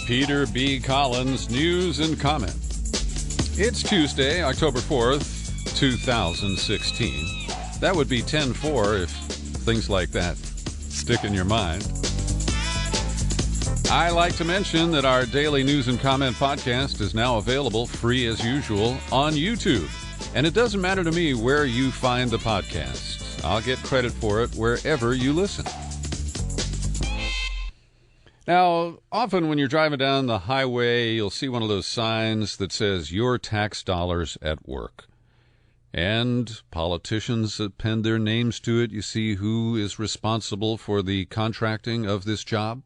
Peter B. Collins, News and Comment. It's Tuesday, October 4th, 2016. That would be 10-4 if things like that stick in your mind. I like to mention that our daily News and Comment podcast is now available free as usual on YouTube. And it doesn't matter to me where you find the podcast. I'll get credit for it wherever you listen. Now, often when you're driving down the highway, you'll see one of those signs that says, "Your tax dollars at work." And politicians append their names to it. You see who is responsible for the contracting of this job.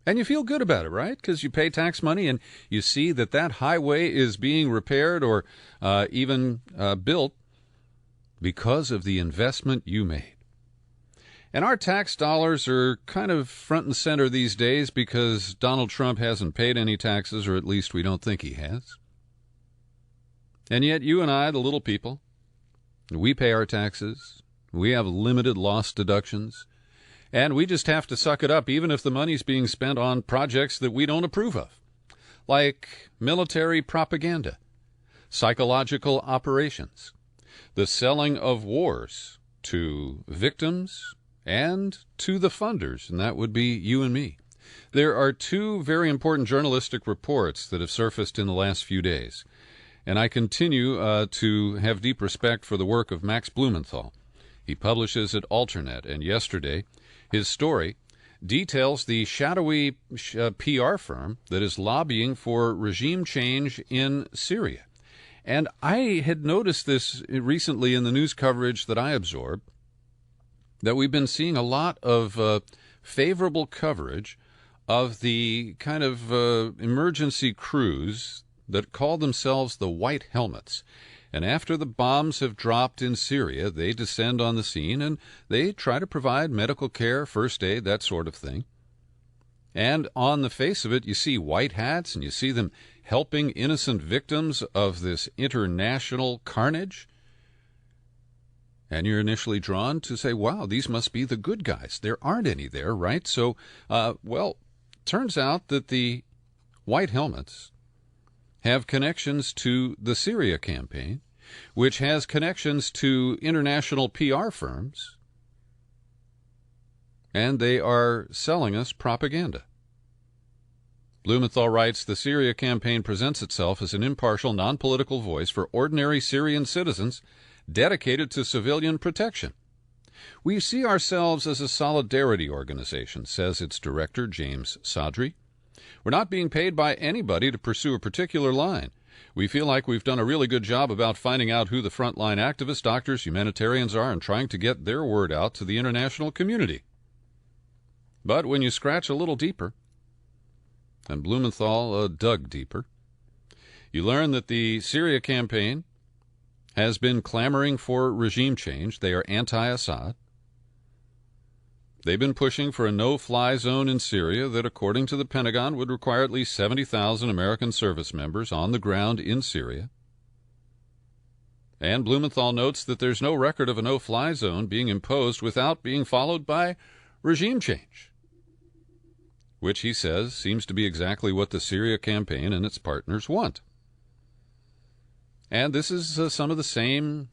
And you feel good about it, right? Because you pay tax money and you see that that highway is being repaired or even built because of the investment you made. And our tax dollars are kind of front and center these days because Donald Trump hasn't paid any taxes, or at least we don't think he has. And yet you and I, the little people, we pay our taxes. We have limited loss deductions. And we just have to suck it up, even if the money's being spent on projects that we don't approve of, like military propaganda, psychological operations, the selling of wars to victims and to the funders, and that would be you and me. There are two very important journalistic reports that have surfaced in the last few days, and I continue to have deep respect for the work of Max Blumenthal. He publishes at Alternet, and yesterday his story details the shadowy PR firm that is lobbying for regime change in Syria. And I had noticed this recently in the news coverage that I absorb, that we've been seeing a lot of favorable coverage of the kind of emergency crews that call themselves the White Helmets. And after the bombs have dropped in Syria, they descend on the scene and they try to provide medical care, first aid, that sort of thing. And on the face of it, you see white hats and you see them helping innocent victims of this international carnage. And you're initially drawn to say, wow, these must be the good guys. There aren't any there, right? So, turns out that the White Helmets have connections to the Syria campaign, which has connections to international PR firms, and they are selling us propaganda. Blumenthal writes, the Syria campaign presents itself as an impartial, non-political voice for ordinary Syrian citizens dedicated to civilian protection. We see ourselves as a solidarity organization, says its director, James Sadri. We're not being paid by anybody to pursue a particular line. We feel like we've done a really good job about finding out who the frontline activists, doctors, humanitarians are and trying to get their word out to the international community. But when you scratch a little deeper, and Blumenthal dug deeper, you learn that the Syria campaign has been clamoring for regime change. They are anti-Assad. They've been pushing for a no-fly zone in Syria that, according to the Pentagon, would require at least 70,000 American service members on the ground in Syria. And Blumenthal notes that there's no record of a no-fly zone being imposed without being followed by regime change, which he says seems to be exactly what the Syria campaign and its partners want. And this is some of the same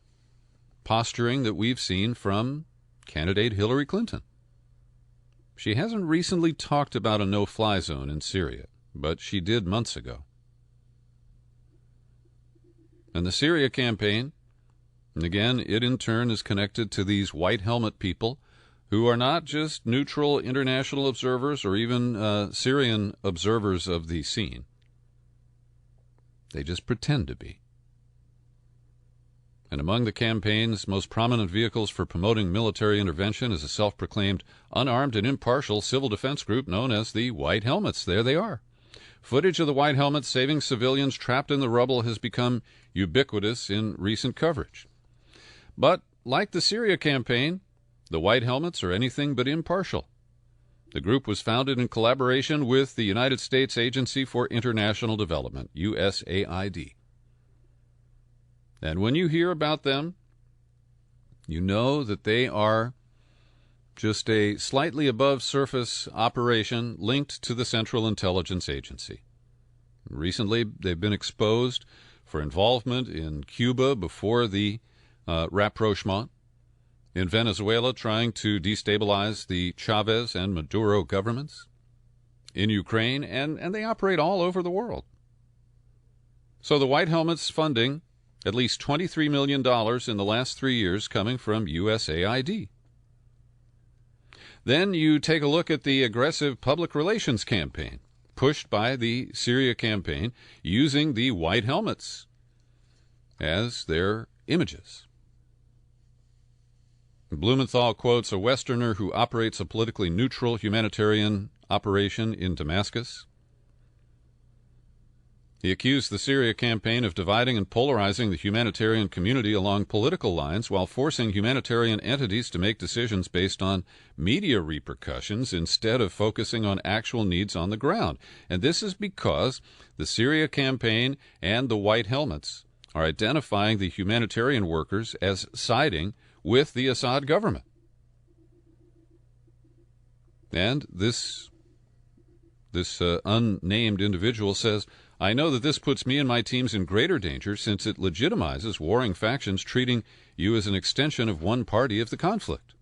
posturing that we've seen from candidate Hillary Clinton. She hasn't recently talked about a no-fly zone in Syria, but she did months ago. And the Syria campaign, and again, it in turn is connected to these white helmet people who are not just neutral international observers or even Syrian observers of the scene. They just pretend to be. And among the campaign's most prominent vehicles for promoting military intervention is a self-proclaimed unarmed and impartial civil defense group known as the White Helmets. There they are. Footage of the White Helmets saving civilians trapped in the rubble has become ubiquitous in recent coverage. But, like the Syria campaign, the White Helmets are anything but impartial. The group was founded in collaboration with the United States Agency for International Development, USAID. And when you hear about them, you know that they are just a slightly above surface operation linked to the Central Intelligence Agency. Recently, they've been exposed for involvement in Cuba before the rapprochement, in Venezuela trying to destabilize the Chavez and Maduro governments, in Ukraine, and they operate all over the world. So the White Helmets funding at least $23 million in the last 3 years coming from USAID. Then you take a look at the aggressive public relations campaign pushed by the Syria campaign using the White Helmets as their images. Blumenthal quotes a Westerner who operates a politically neutral humanitarian operation in Damascus. He accused the Syria campaign of dividing and polarizing the humanitarian community along political lines while forcing humanitarian entities to make decisions based on media repercussions instead of focusing on actual needs on the ground. And this is because the Syria campaign and the White Helmets are identifying the humanitarian workers as siding with the Assad government. And this unnamed individual says, I know that this puts me and my teams in greater danger since it legitimizes warring factions treating you as an extension of one party of the conflict.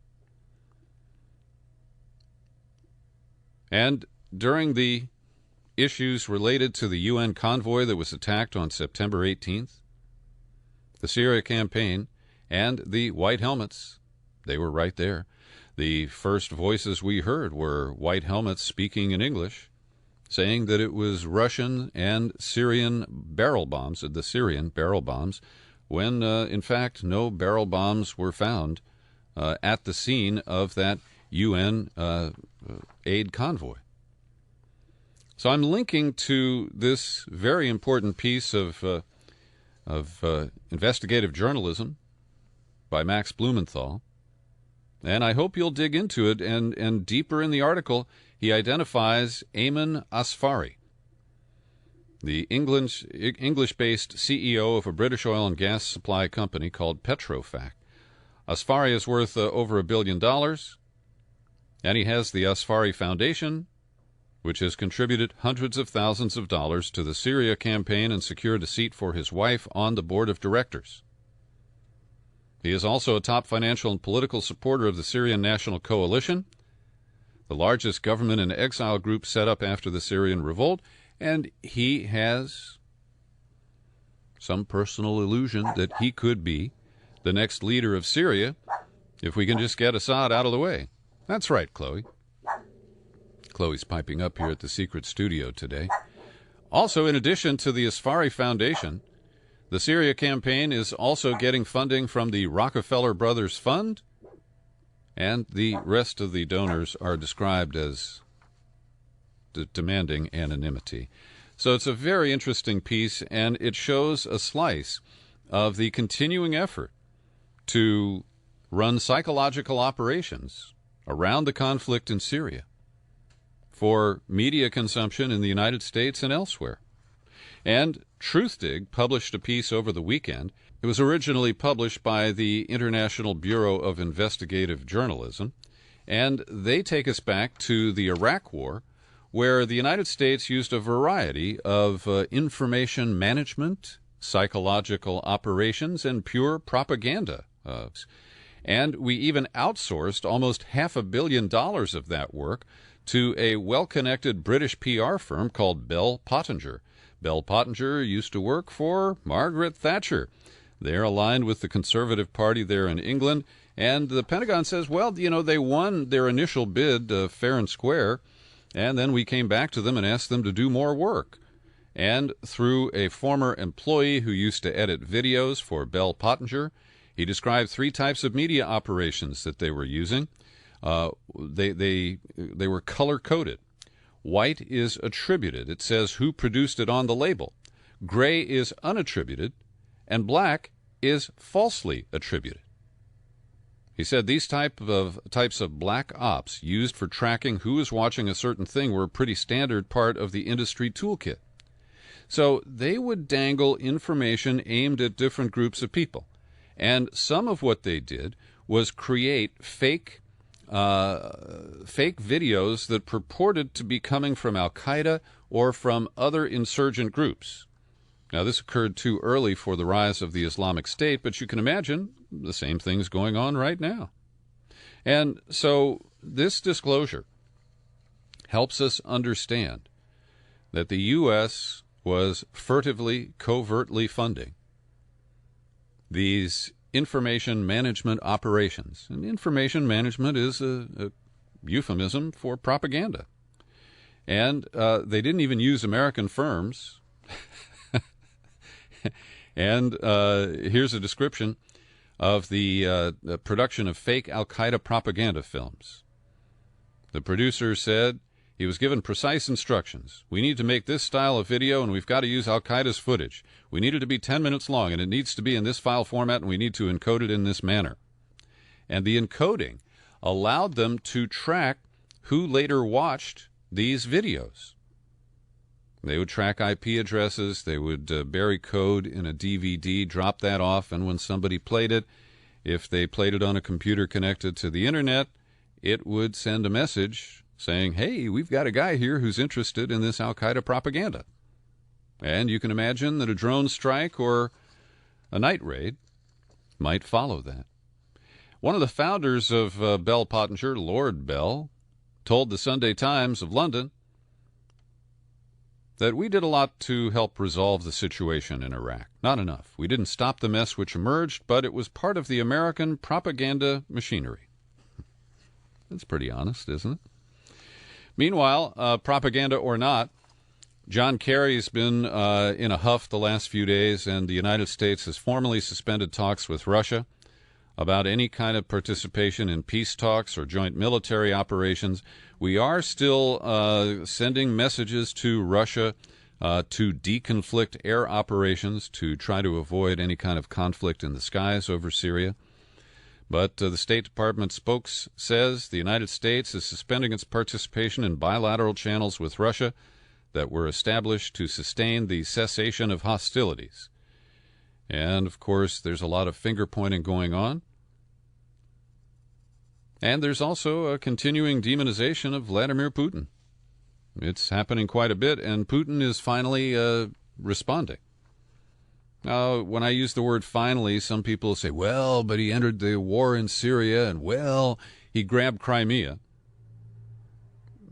And during the issues related to the UN convoy that was attacked on September 18th, the Syria campaign and the White Helmets, they were right there. The first voices we heard were White Helmets speaking in English, saying that it was Russian and Syrian barrel bombs, the Syrian barrel bombs, when, in fact, no barrel bombs were found at the scene of that UN aid convoy. So I'm linking to this very important piece of investigative journalism by Max Blumenthal, and I hope you'll dig into it. And deeper in the article, he identifies Ayman Asfari, the English-based CEO of a British oil and gas supply company called Petrofac. Asfari is worth over $1 billion, and he has the Asfari Foundation, which has contributed hundreds of thousands of dollars to the Syria campaign and secured a seat for his wife on the board of directors. He is also a top financial and political supporter of the Syrian National Coalition, the largest government in exile group set up after the Syrian revolt, and he has some personal illusion that he could be the next leader of Syria if we can just get Assad out of the way. That's right, Chloe. Chloe's piping up here at the secret studio today. Also, in addition to the Asfari Foundation, the Syria campaign is also getting funding from the Rockefeller Brothers Fund, and the rest of the donors are described as demanding anonymity. So it's a very interesting piece, and it shows a slice of the continuing effort to run psychological operations around the conflict in Syria for media consumption in the United States and elsewhere. And Truthdig published a piece over the weekend. It was originally published by the International Bureau of Investigative Journalism, and they take us back to the Iraq War, where the United States used a variety of information management, psychological operations, and pure propaganda. And we even outsourced almost $500 million of that work to a well-connected British PR firm called Bell Pottinger. Bell Pottinger used to work for Margaret Thatcher. They're aligned with the Conservative Party there in England, and the Pentagon says, well, they won their initial bid fair and square, and then we came back to them and asked them to do more work. And through a former employee who used to edit videos for Bell Pottinger, he described 3 types of media operations that they were using. They were color-coded. White is attributed. It says who produced it on the label. Gray is unattributed, and black is falsely attributed. He said these types of black ops used for tracking who is watching a certain thing were a pretty standard part of the industry toolkit. So they would dangle information aimed at different groups of people. And some of what they did was create fake fake videos that purported to be coming from Al-Qaeda or from other insurgent groups. Now, this occurred too early for the rise of the Islamic State, but you can imagine the same thing's going on right now. And so this disclosure helps us understand that the U.S. was furtively, covertly funding these information management operations. And information management is a euphemism for propaganda. And they didn't even use American firms. And here's a description of the production of fake Al-Qaeda propaganda films. The producer said he was given precise instructions. We need to make this style of video, and we've got to use Al-Qaeda's footage. We need it to be 10 minutes long, and it needs to be in this file format, and we need to encode it in this manner. And the encoding allowed them to track who later watched these videos. They would track IP addresses, they would bury code in a DVD, drop that off, and when somebody played it, if they played it on a computer connected to the internet, it would send a message saying, hey, we've got a guy here who's interested in this Al-Qaeda propaganda. And you can imagine that a drone strike or a night raid might follow that. One of the founders of Bell Pottinger, Lord Bell, told the Sunday Times of London that we did a lot to help resolve the situation in Iraq. Not enough. We didn't stop the mess which emerged, but it was part of the American propaganda machinery. That's pretty honest, isn't it? Meanwhile, propaganda or not, John Kerry's been in a huff the last few days, and the United States has formally suspended talks with Russia about any kind of participation in peace talks or joint military operations. We are still sending messages to Russia to deconflict air operations to try to avoid any kind of conflict in the skies over Syria. But the State Department spokes says the United States is suspending its participation in bilateral channels with Russia that were established to sustain the cessation of hostilities. And, of course, there's a lot of finger-pointing going on. And there's also a continuing demonization of Vladimir Putin. It's happening quite a bit, and Putin is finally responding. Now, when I use the word finally, some people say, well, but he entered the war in Syria, and, well, he grabbed Crimea.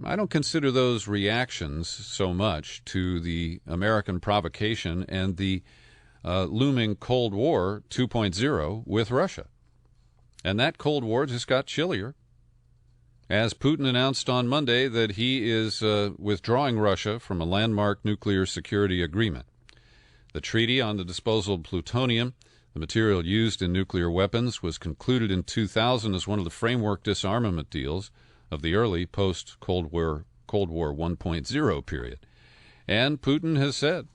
I don't consider those reactions so much to the American provocation and the looming Cold War 2.0 with Russia. And that Cold War just got chillier, as Putin announced on Monday that he is withdrawing Russia from a landmark nuclear security agreement. The treaty on the disposal of plutonium, the material used in nuclear weapons, was concluded in 2000 as one of the framework disarmament deals of the early post-Cold War 1.0 period. And Putin has said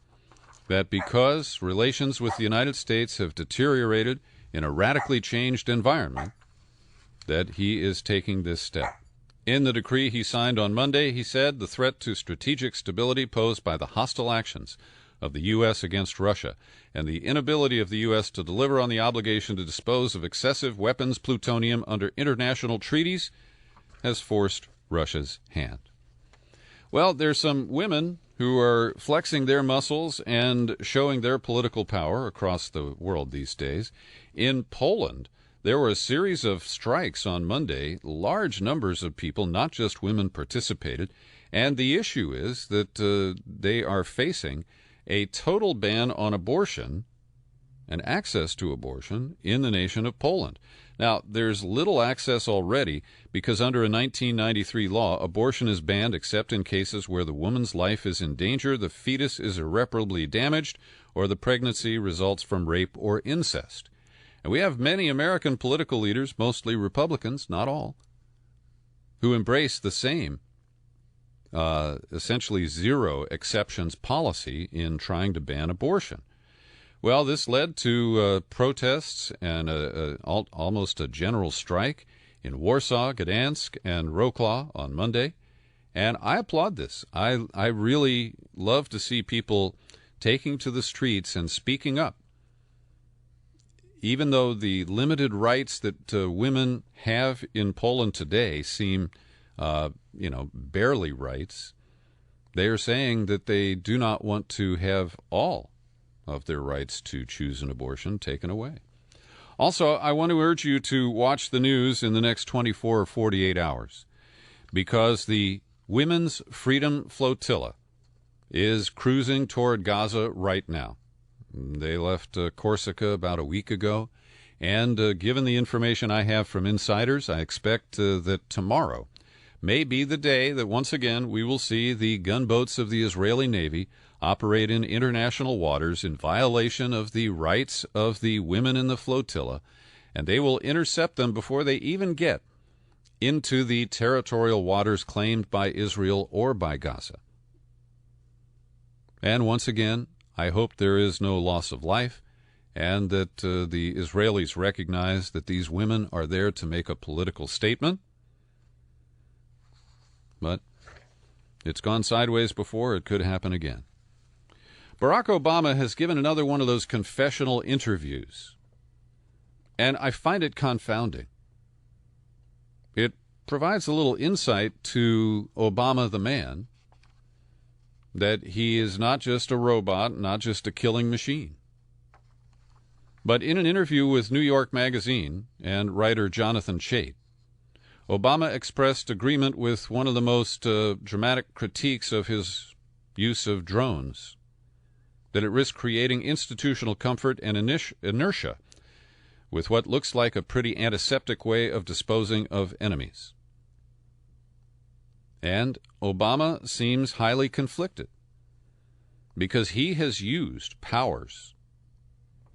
that because relations with the United States have deteriorated in a radically changed environment, that he is taking this step. In the decree he signed on Monday, he said the threat to strategic stability posed by the hostile actions of the U.S. against Russia and the inability of the U.S. to deliver on the obligation to dispose of excessive weapons plutonium under international treaties has forced Russia's hand. Well, there's some women who are flexing their muscles and showing their political power across the world these days. In Poland, there were a series of strikes on Monday. Large numbers of people, not just women, participated. And the issue is that they are facing a total ban on abortion and access to abortion in the nation of Poland. Now, there's little access already because under a 1993 law, abortion is banned except in cases where the woman's life is in danger, the fetus is irreparably damaged, or the pregnancy results from rape or incest. And we have many American political leaders, mostly Republicans, not all, who embrace the same essentially zero exceptions policy in trying to ban abortion. Well, this led to protests and almost a general strike in Warsaw, Gdansk, and Wrocław on Monday, and I applaud this. I really love to see people taking to the streets and speaking up even though the limited rights that women have in Poland today seem, barely rights, they are saying that they do not want to have all of their rights to choose an abortion taken away. Also, I want to urge you to watch the news in the next 24 or 48 hours, because the Women's Freedom Flotilla is cruising toward Gaza right now. They left Corsica about a week ago, and given the information I have from insiders, I expect that tomorrow may be the day that once again we will see the gunboats of the Israeli Navy operate in international waters in violation of the rights of the women in the flotilla, and they will intercept them before they even get into the territorial waters claimed by Israel or by Gaza. And once again, I hope there is no loss of life, and that the Israelis recognize that these women are there to make a political statement. But it's gone sideways before. It could happen again. Barack Obama has given another one of those confessional interviews, and I find it confounding. It provides a little insight to Obama the man, that he is not just a robot, not just a killing machine. But in an interview with New York Magazine and writer Jonathan Chait, Obama expressed agreement with one of the most dramatic critiques of his use of drones, that it risks creating institutional comfort and inertia with what looks like a pretty antiseptic way of disposing of enemies. And Obama seems highly conflicted, because he has used powers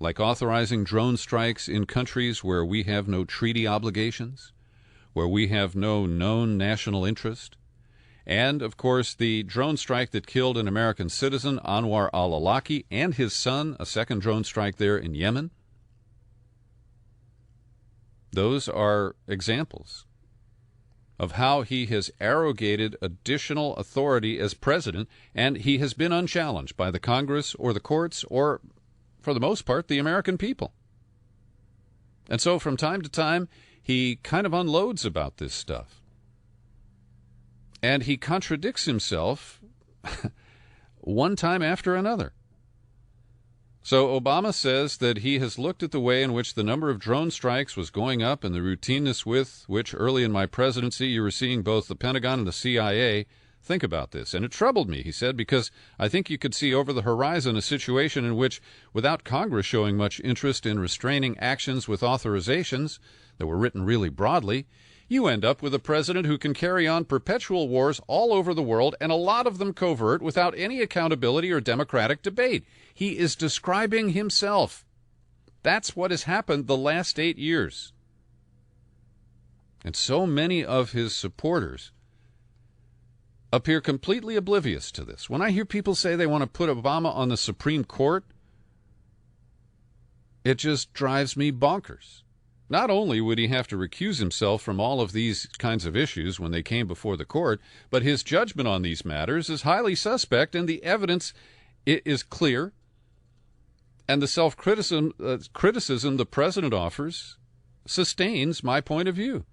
like authorizing drone strikes in countries where we have no treaty obligations, where we have no known national interest, and, of course, the drone strike that killed an American citizen, Anwar al-Awlaki, and his son, a second drone strike there in Yemen. Those are examples of how he has arrogated additional authority as president, and he has been unchallenged by the Congress or the courts or, for the most part, the American people. And so from time to time, he kind of unloads about this stuff. And he contradicts himself one time after another. So Obama says that he has looked at the way in which the number of drone strikes was going up and the routineness with which early in my presidency you were seeing both the Pentagon and the CIA think about this. And it troubled me, he said, because I think you could see over the horizon a situation in which, without Congress showing much interest in restraining actions with authorizations that were written really broadly, you end up with a president who can carry on perpetual wars all over the world, and a lot of them covert, without any accountability or democratic debate. He is describing himself. That's what has happened the last 8 years. And so many of his supporters appear completely oblivious to this. When I hear people say they want to put Obama on the Supreme Court, it just drives me bonkers. Not only would he have to recuse himself from all of these kinds of issues when they came before the court, but his judgment on these matters is highly suspect, and the evidence is clear, and the self-criticism the president offers sustains my point of view.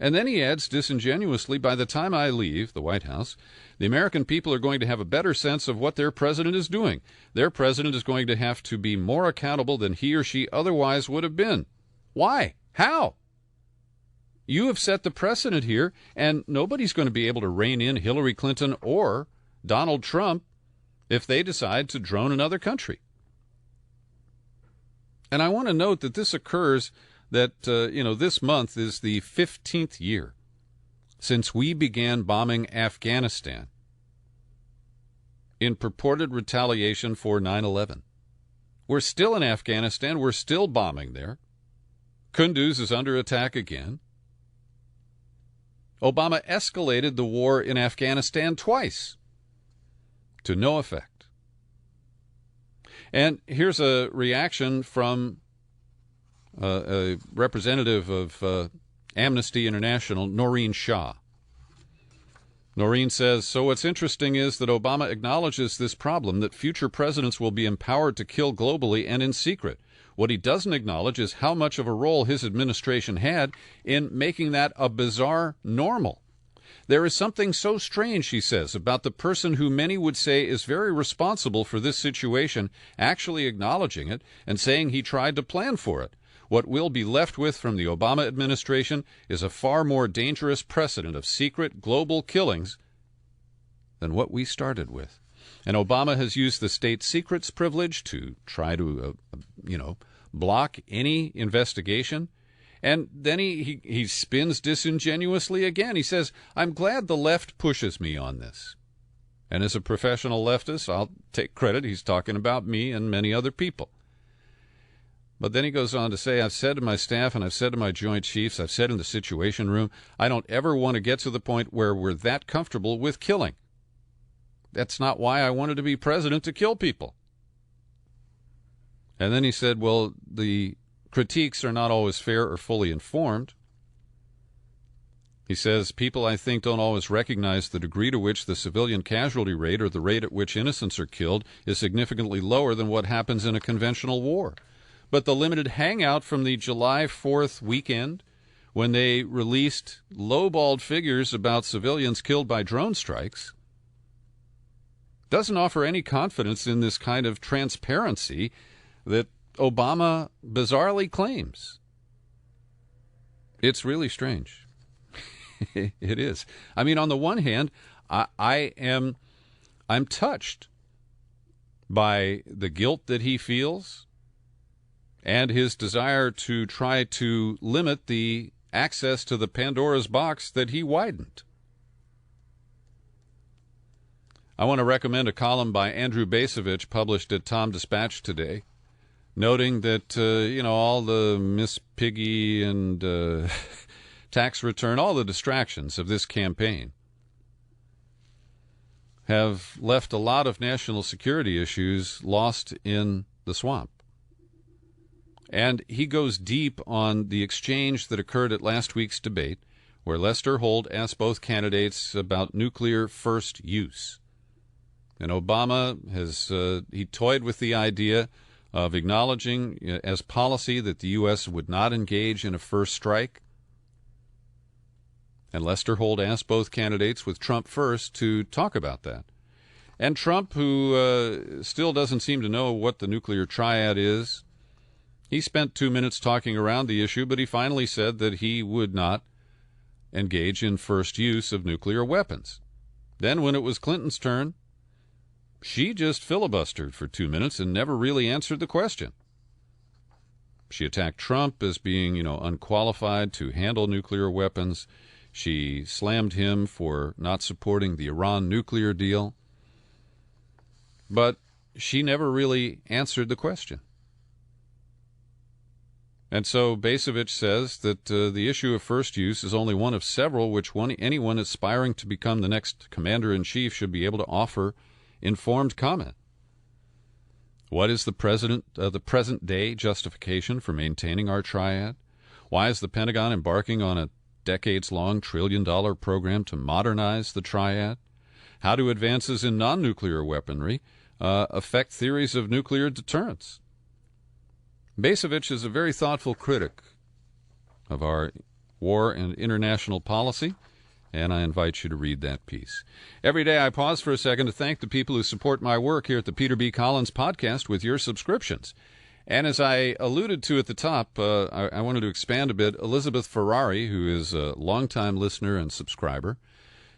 And then he adds disingenuously, by the time I leave the White House, the American people are going to have a better sense of what their president is doing. Their president is going to have to be more accountable than he or she otherwise would have been. Why? How? You have set the precedent here, and nobody's going to be able to rein in Hillary Clinton or Donald Trump if they decide to drone another country. And I want to note that this occurs that, this month is the 15th year since we began bombing Afghanistan in purported retaliation for 9/11. We're still in Afghanistan. We're still bombing there. Kunduz is under attack again. Obama escalated the war in Afghanistan twice, to no effect. And here's a reaction from a representative of Amnesty International, Noreen Shah. Noreen says, so what's interesting is that Obama acknowledges this problem, that future presidents will be empowered to kill globally and in secret. What he doesn't acknowledge is how much of a role his administration had in making that a bizarre normal. There is something so strange, she says, about the person who many would say is very responsible for this situation actually acknowledging it and saying he tried to plan for it. What we'll be left with from the Obama administration is a far more dangerous precedent of secret global killings than what we started with. And Obama has used the state secrets privilege to try to, block any investigation. And then he spins disingenuously again. He says, I'm glad the left pushes me on this. And as a professional leftist, I'll take credit. He's talking about me and many other people. But then he goes on to say, I've said to my staff and I've said to my Joint Chiefs, I've said in the Situation Room, I don't ever want to get to the point where we're that comfortable with killing. That's not why I wanted to be president, to kill people. And then he said, well, the critiques are not always fair or fully informed. He says, people, I think, don't always recognize the degree to which the civilian casualty rate or the rate at which innocents are killed is significantly lower than what happens in a conventional war. But the limited hangout from the July 4th weekend, when they released lowballed figures about civilians killed by drone strikes, doesn't offer any confidence in this kind of transparency that Obama bizarrely claims. It's really strange. It is. I mean, on the one hand, I'm touched by the guilt that he feels and his desire to try to limit the access to the Pandora's box that he widened. I want to recommend a column by Andrew Basovich published at Tom Dispatch today, noting that, all the Miss Piggy and tax return, all the distractions of this campaign have left a lot of national security issues lost in the swamp. And he goes deep on the exchange that occurred at last week's debate, where Lester Holt asked both candidates about nuclear first use. And Obama he toyed with the idea of acknowledging as policy that the U.S. would not engage in a first strike. And Lester Holt asked both candidates, with Trump first, to talk about that. And Trump, who still doesn't seem to know what the nuclear triad is, he spent 2 minutes talking around the issue, but he finally said that he would not engage in first use of nuclear weapons. Then, when it was Clinton's turn, she just filibustered for 2 minutes and never really answered the question. She attacked Trump as being, unqualified to handle nuclear weapons. She slammed him for not supporting the Iran nuclear deal. But she never really answered the question. And so Basovich says that the issue of first use is only one of several which anyone aspiring to become the next commander-in-chief should be able to offer informed comment. What is the present-day justification for maintaining our triad? Why is the Pentagon embarking on a decades-long trillion-dollar program to modernize the triad? How do advances in non-nuclear weaponry affect theories of nuclear deterrence? Basovich is a very thoughtful critic of our war and international policy, and I invite you to read that piece. Every day I pause for a second to thank the people who support my work here at the Peter B. Collins Podcast with your subscriptions. And as I alluded to at the top, I wanted to expand a bit. Elizabeth Ferrari, who is a longtime listener and subscriber,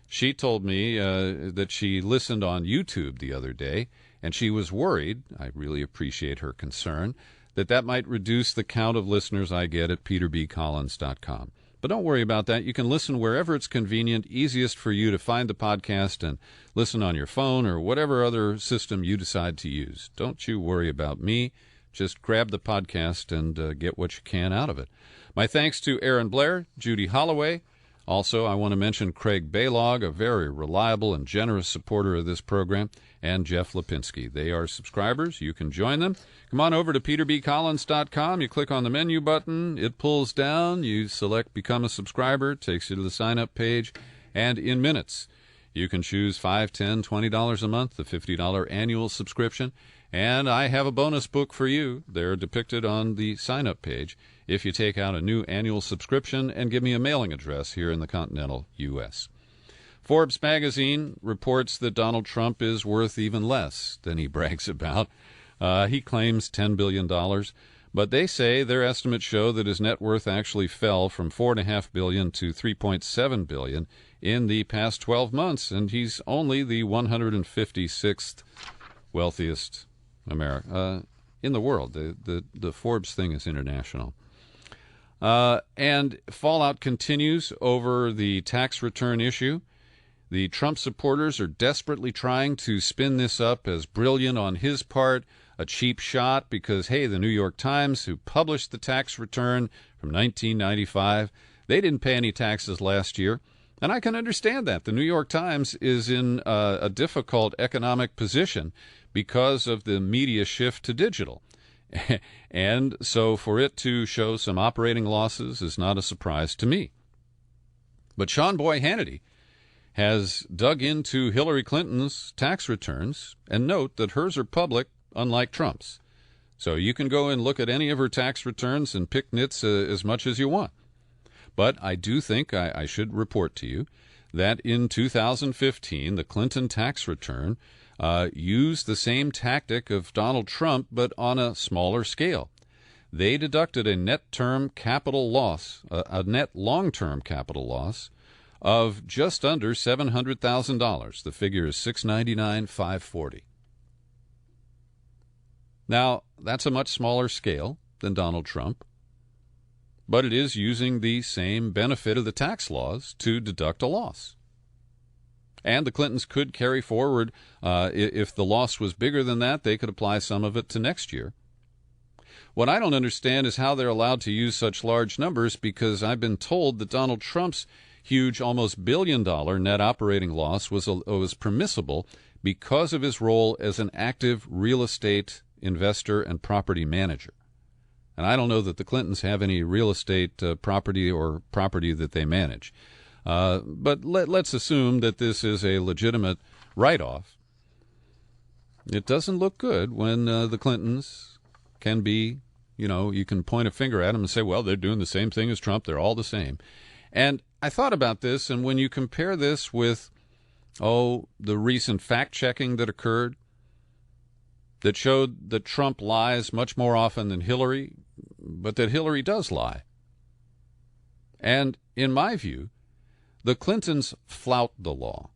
she told me that she listened on YouTube the other day, and she was worried, I really appreciate her concern, that might reduce the count of listeners I get at peterbcollins.com. But don't worry about that. You can listen wherever it's convenient, easiest for you to find the podcast and listen on your phone or whatever other system you decide to use. Don't you worry about me. Just grab the podcast and get what you can out of it. My thanks to Aaron Blair, Judy Holloway. Also, I want to mention Craig Baylog, a very reliable and generous supporter of this program, and Jeff Lipinski. They are subscribers. You can join them. Come on over to peterbcollins.com. You click on the menu button. It pulls down. You select Become a Subscriber. It takes you to the sign-up page. And in minutes, You can choose $5, $10, $20 a month, the $50 annual subscription. And I have a bonus book for you. They're depicted on the sign-up page if you take out a new annual subscription and give me a mailing address here in the continental U.S. Forbes magazine reports that Donald Trump is worth even less than he brags about. He claims $10 billion, but they say their estimates show that his net worth actually fell from $4.5 billion to $3.7 billion in the past 12 months, and he's only the 156th wealthiest in the world. The Forbes thing is international. And fallout continues over the tax return issue. The Trump supporters are desperately trying to spin this up as brilliant on his part, a cheap shot because, hey, the New York Times, who published the tax return from 1995, they didn't pay any taxes last year. And I can understand that. The New York Times is in a difficult economic position because of the media shift to digital. And so for it to show some operating losses is not a surprise to me. But Sean Boy Hannity has dug into Hillary Clinton's tax returns, and note that hers are public, unlike Trump's. So you can go and look at any of her tax returns and pick nits as much as you want. But I do think I should report to you that in 2015, the Clinton tax return used the same tactic of Donald Trump, but on a smaller scale. They deducted a net term capital loss, a net long-term capital loss of just under $700,000. The figure is $699,540. Now, that's a much smaller scale than Donald Trump, but it is using the same benefit of the tax laws to deduct a loss. And the Clintons could carry forward, if the loss was bigger than that, they could apply some of it to next year. What I don't understand is how they're allowed to use such large numbers, because I've been told that Donald Trump's huge, almost billion-dollar net operating loss was permissible because of his role as an active real estate investor and property manager. And I don't know that the Clintons have any real estate property or property that they manage. But let's assume that this is a legitimate write-off. It doesn't look good when the Clintons can be, you can point a finger at them and say, well, they're doing the same thing as Trump. They're all the same. And I thought about this, and when you compare this with, the recent fact-checking that occurred that showed that Trump lies much more often than Hillary, but that Hillary does lie. And in my view, the Clintons flout the law.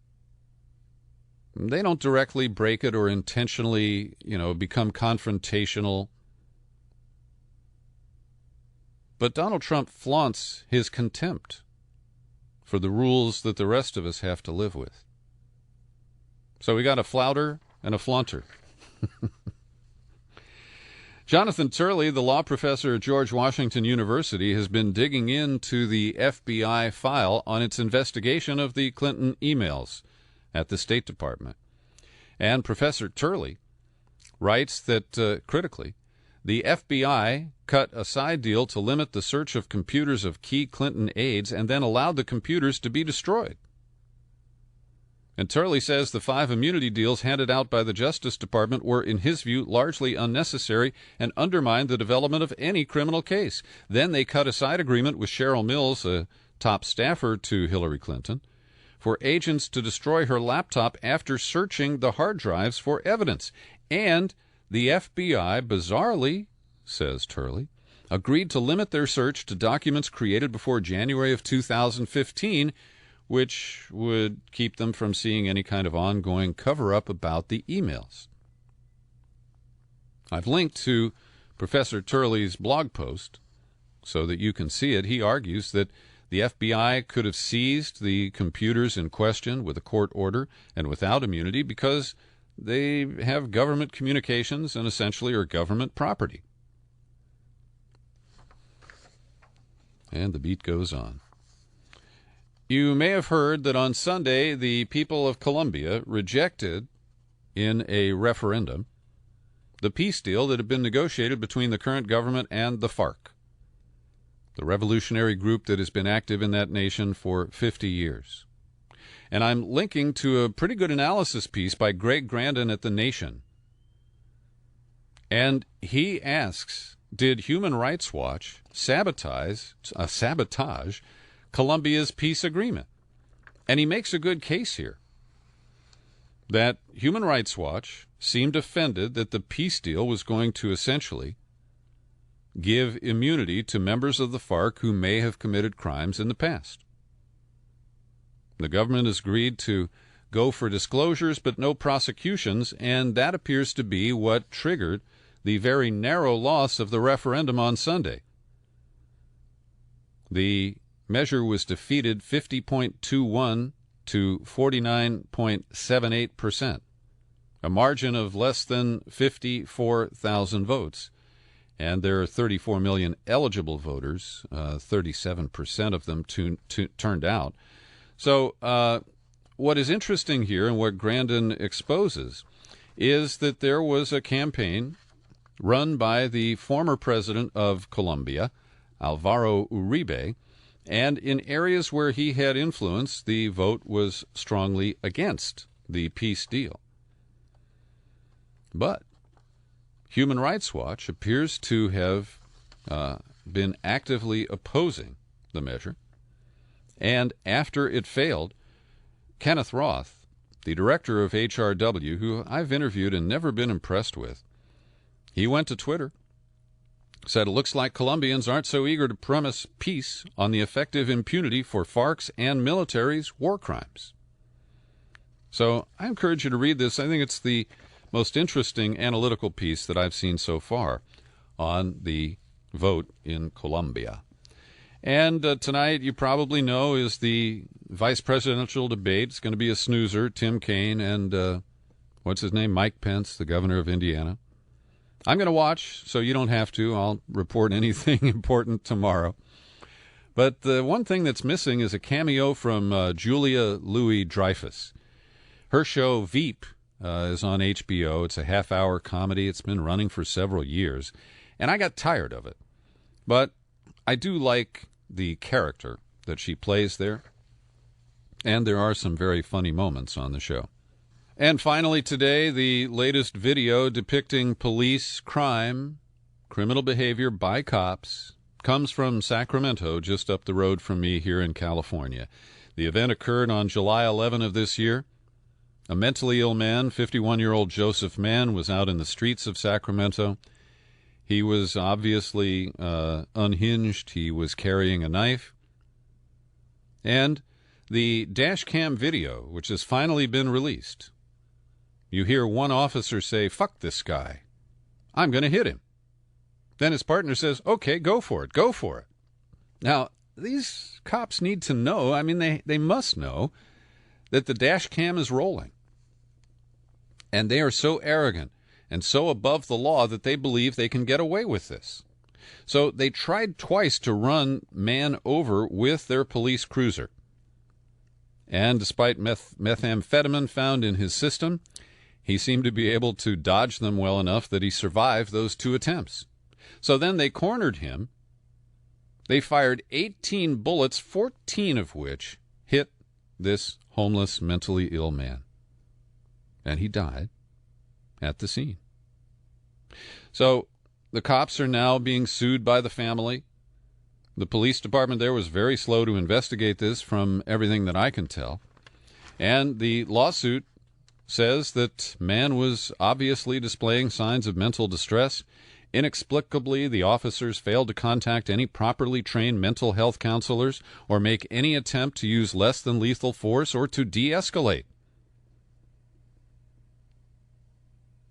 They don't directly break it or intentionally, become confrontational. But Donald Trump flaunts his contempt for the rules that the rest of us have to live with. So we got a flouter and a flaunter. Jonathan Turley, the law professor at George Washington University, has been digging into the FBI file on its investigation of the Clinton emails at the State Department. And Professor Turley writes that, critically, the FBI cut a side deal to limit the search of computers of key Clinton aides and then allowed the computers to be destroyed. And Turley says the 5 immunity deals handed out by the Justice Department were, in his view, largely unnecessary and undermined the development of any criminal case. Then they cut a side agreement with Cheryl Mills, a top staffer to Hillary Clinton, for agents to destroy her laptop after searching the hard drives for evidence. And the FBI, bizarrely, says Turley, agreed to limit their search to documents created before January of 2015, which would keep them from seeing any kind of ongoing cover-up about the emails. I've linked to Professor Turley's blog post so that you can see it. He argues that the FBI could have seized the computers in question with a court order and without immunity because they have government communications and essentially are government property. And the beat goes on. You may have heard that on Sunday, the people of Colombia rejected, in a referendum, the peace deal that had been negotiated between the current government and the FARC, the revolutionary group that has been active in that nation for 50 years. And I'm linking to a pretty good analysis piece by Greg Grandin at The Nation. And he asks, did Human Rights Watch sabotage Colombia's peace agreement? And he makes a good case here that Human Rights Watch seemed offended that the peace deal was going to essentially give immunity to members of the FARC who may have committed crimes in the past. The government has agreed to go for disclosures but no prosecutions, and that appears to be what triggered the very narrow loss of the referendum on Sunday. The measure was defeated 50.21 to 49.78%, a margin of less than 54,000 votes. And there are 34 million eligible voters, 37% of them turned out. So what is interesting here and what Grandin exposes is that there was a campaign run by the former president of Colombia, Alvaro Uribe, and in areas where he had influence, the vote was strongly against the peace deal. But Human Rights Watch appears to have been actively opposing the measure. And after it failed, Kenneth Roth, the director of HRW, who I've interviewed and never been impressed with, he went to Twitter, said it looks like Colombians aren't so eager to promise peace on the effective impunity for FARC's and military's war crimes. So I encourage you to read this. I think it's the most interesting analytical piece that I've seen so far on the vote in Colombia. And tonight, you probably know, is the vice presidential debate. It's going to be a snoozer. Tim Kaine and, what's his name, Mike Pence, the governor of Indiana. I'm going to watch, so you don't have to. I'll report anything important tomorrow. But the one thing that's missing is a cameo from Julia Louis-Dreyfus. Her show, Veep, is on HBO. It's a half-hour comedy. It's been running for several years, and I got tired of it. But I do like the character that she plays there, and there are some very funny moments on the show. And finally today, the latest video depicting police crime, criminal behavior by cops, comes from Sacramento, just up the road from me here in California. The event occurred on July 11 of this year. A mentally ill man, 51-year-old Joseph Mann, was out in the streets of Sacramento. He was obviously unhinged. He was carrying a knife. And the dash cam video, which has finally been released, you hear one officer say, "Fuck this guy. I'm going to hit him." Then his partner says, "Okay, go for it. Go for it." Now, these cops need to know, I mean, they must know that the dash cam is rolling. And they are so arrogant and so above the law that they believe they can get away with this. So they tried twice to run Mann over with their police cruiser. And despite methamphetamine found in his system, he seemed to be able to dodge them well enough that he survived those two attempts. So then they cornered him. They fired 18 bullets, 14 of which hit this homeless, mentally ill man. And he died at the scene. So the cops are now being sued by the family. The police department there was very slow to investigate this from everything that I can tell. And the lawsuit says that Mann was obviously displaying signs of mental distress. Inexplicably, the officers failed to contact any properly trained mental health counselors or make any attempt to use less than lethal force or to de-escalate.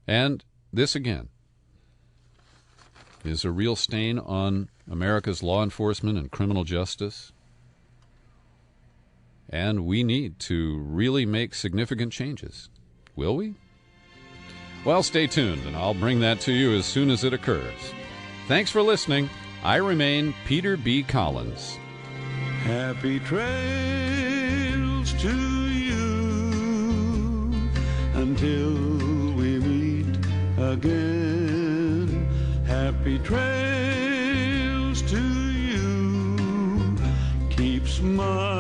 And this, again, is a real stain on America's law enforcement and criminal justice. And we need to really make significant changes. Will we? Well, stay tuned, and I'll bring that to you as soon as it occurs. Thanks for listening. I remain Peter B. Collins. Happy trails to you until we meet again. Happy trails to you. Keep smiling.